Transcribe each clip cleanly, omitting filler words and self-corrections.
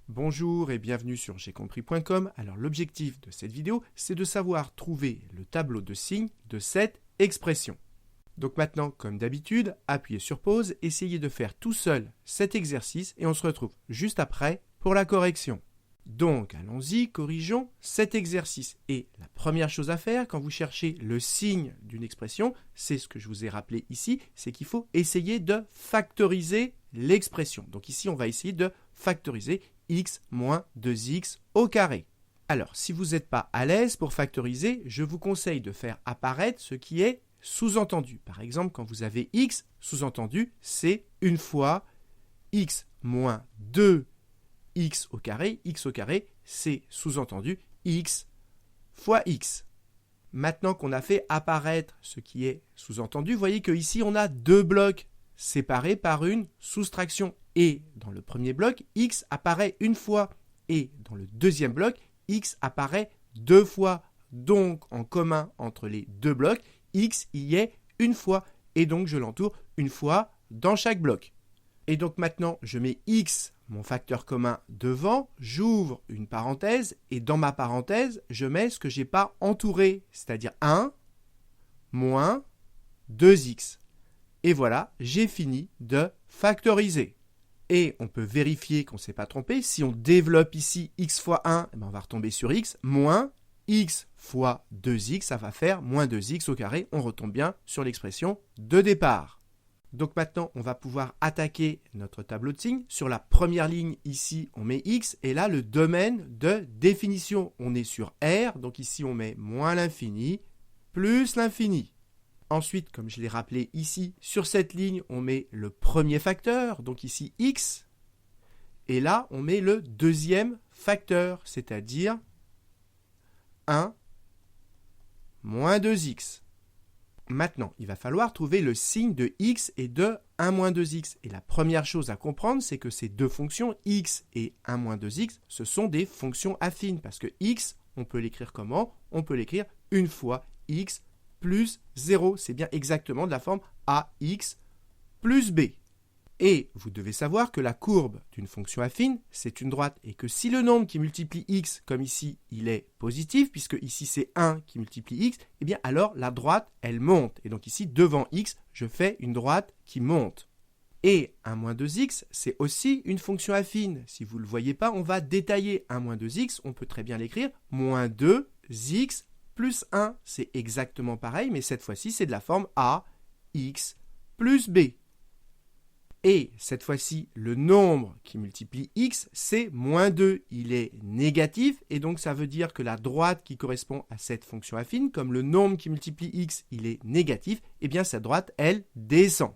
Bonjour et bienvenue sur j'aicompris.com. Alors l'objectif de cette vidéo, c'est de savoir trouver le tableau de signes de cette expression. Donc maintenant, comme d'habitude, appuyez sur pause, essayez de faire tout seul cet exercice et on se retrouve juste après pour la correction. Donc allons-y, corrigeons cet exercice. Et la première chose à faire quand vous cherchez le signe d'une expression, c'est ce que je vous ai rappelé ici, c'est qu'il faut essayer de factoriser l'expression. Donc ici, on va essayer de factoriser x moins 2x au carré. Alors, si vous n'êtes pas à l'aise pour factoriser, je vous conseille de faire apparaître ce qui est sous-entendu. Par exemple, quand vous avez x, sous-entendu, c'est une fois x moins 2x au carré, c'est sous-entendu x fois x. Maintenant qu'on a fait apparaître ce qui est sous-entendu, vous voyez qu'ici, on a deux blocs séparés par une soustraction. Et dans le premier bloc, x apparaît une fois. Et dans le deuxième bloc, x apparaît deux fois. Donc, en commun entre les deux blocs, x y est une fois. Et donc, je l'entoure une fois dans chaque bloc. Et donc maintenant, je mets x, mon facteur commun, devant, j'ouvre une parenthèse, et dans ma parenthèse, je mets ce que je n'ai pas entouré, c'est-à-dire 1 moins 2x. Et voilà, j'ai fini de factoriser. Et on peut vérifier qu'on ne s'est pas trompé. Si on développe ici x fois 1, on va retomber sur x, moins x fois 2x, ça va faire moins 2x au carré. On retombe bien sur l'expression de départ. Donc maintenant, on va pouvoir attaquer notre tableau de signes. Sur la première ligne, ici, on met x. Et là, le domaine de définition, on est sur R. Donc ici, on met moins l'infini plus l'infini. Ensuite, comme je l'ai rappelé ici, sur cette ligne, on met le premier facteur, donc ici x. Et là, on met le deuxième facteur, c'est-à-dire 1 moins 2x. Maintenant, il va falloir trouver le signe de x et de 1 moins 2x. Et la première chose à comprendre, c'est que ces deux fonctions, x et 1 moins 2x, ce sont des fonctions affines. Parce que x, on peut l'écrire comment? On peut l'écrire une fois x plus 0. C'est bien exactement de la forme ax plus b. Et vous devez savoir que la courbe d'une fonction affine, c'est une droite. Et que si le nombre qui multiplie x, comme ici, il est positif, puisque ici c'est 1 qui multiplie x, eh bien alors la droite, elle monte. Et donc ici, devant x, je fais une droite qui monte. Et 1 moins 2x, c'est aussi une fonction affine. Si vous ne le voyez pas, on va détailler 1 moins 2x. On peut très bien l'écrire moins 2x plus 1. C'est exactement pareil, mais cette fois-ci, c'est de la forme ax plus b. Et cette fois-ci, le nombre qui multiplie x, c'est moins 2. Il est négatif, et donc ça veut dire que la droite qui correspond à cette fonction affine, comme le nombre qui multiplie x, il est négatif, eh bien cette droite, elle descend.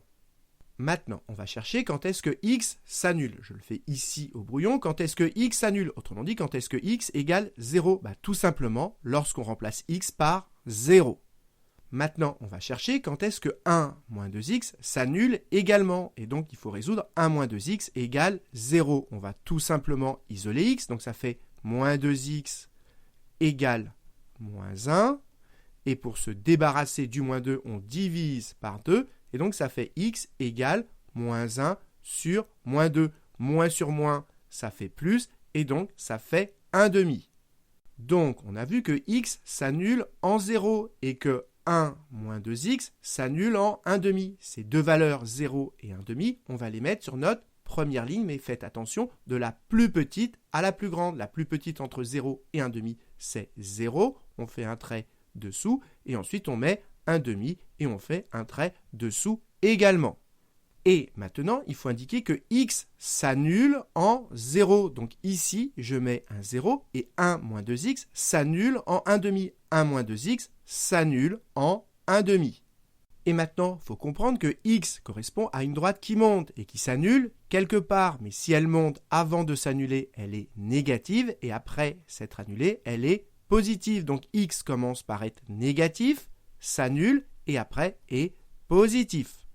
Maintenant, on va chercher quand est-ce que x s'annule. Je le fais ici au brouillon. Quand est-ce que x s'annule? Autrement dit, quand est-ce que x égale 0? Tout simplement, lorsqu'on remplace x par 0. Maintenant, on va chercher quand est-ce que 1 moins 2x s'annule également. Et donc, il faut résoudre 1 moins 2x égale 0. On va tout simplement isoler x. Donc, ça fait moins 2x égale moins 1. Et pour se débarrasser du moins 2, on divise par 2. Et donc, ça fait x égale moins 1 sur moins 2. Moins sur moins, ça fait plus. Et donc, ça fait 1 demi. Donc, on a vu que x s'annule en 0 et que 1 moins 2x s'annule en 1 demi. Ces deux valeurs 0 et 1 demi, on va les mettre sur notre première ligne, mais faites attention de la plus petite à la plus grande. La plus petite entre 0 et 1 demi, c'est 0. On fait un trait dessous et ensuite on met 1 demi et on fait un trait dessous également. Et maintenant, il faut indiquer que x s'annule en 0. Donc ici, je mets un 0 et 1 moins 2x s'annule en 1 demi. 1 moins 2x s'annule en 1 demi. Et maintenant, il faut comprendre que x correspond à une droite qui monte et qui s'annule quelque part. Mais si elle monte avant de s'annuler, elle est négative et après s'être annulée, elle est positive. Donc x commence par être négatif, s'annule et après est positif.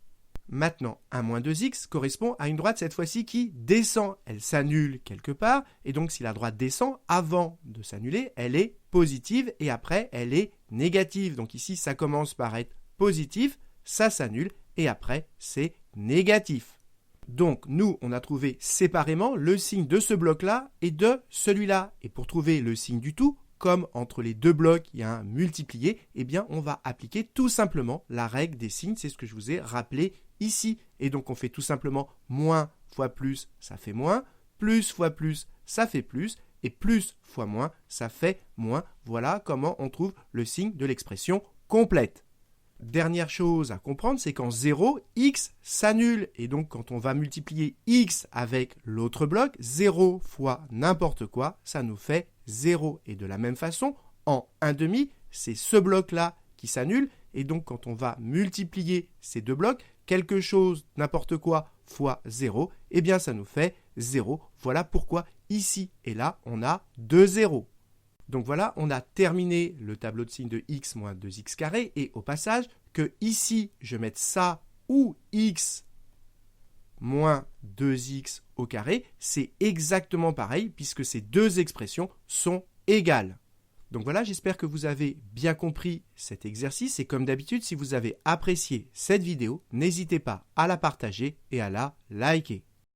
Maintenant, 1 moins 2x correspond à une droite cette fois-ci qui descend. Elle s'annule quelque part, et donc si la droite descend, avant de s'annuler, elle est positive, et après, elle est négative. Donc ici, ça commence par être positif, ça s'annule, et après, c'est négatif. Donc, nous, on a trouvé séparément le signe de ce bloc-là et de celui-là. Et pour trouver le signe du tout, comme entre les deux blocs, il y a un multiplié, eh bien, on va appliquer tout simplement la règle des signes. C'est ce que je vous ai rappelé ici. Et donc, on fait tout simplement moins fois plus, ça fait moins. Plus fois plus, ça fait plus. Et plus fois moins, ça fait moins. Voilà comment on trouve le signe de l'expression complète. Dernière chose à comprendre, c'est qu'en 0, x s'annule. Et donc, quand on va multiplier x avec l'autre bloc, 0 fois n'importe quoi, ça nous fait 0. Et de la même façon, en 1/2, c'est ce bloc-là qui s'annule. Et donc, quand on va multiplier ces deux blocs, quelque chose, n'importe quoi, fois 0, eh bien, ça nous fait 0. Voilà pourquoi ici et là, on a 2 zéros. Donc voilà, on a terminé le tableau de signes de x moins 2x carré et au passage, que ici, je mette ça ou x moins 2x au carré, c'est exactement pareil puisque ces deux expressions sont égales. Donc voilà, j'espère que vous avez bien compris cet exercice et comme d'habitude, si vous avez apprécié cette vidéo, n'hésitez pas à la partager et à la liker.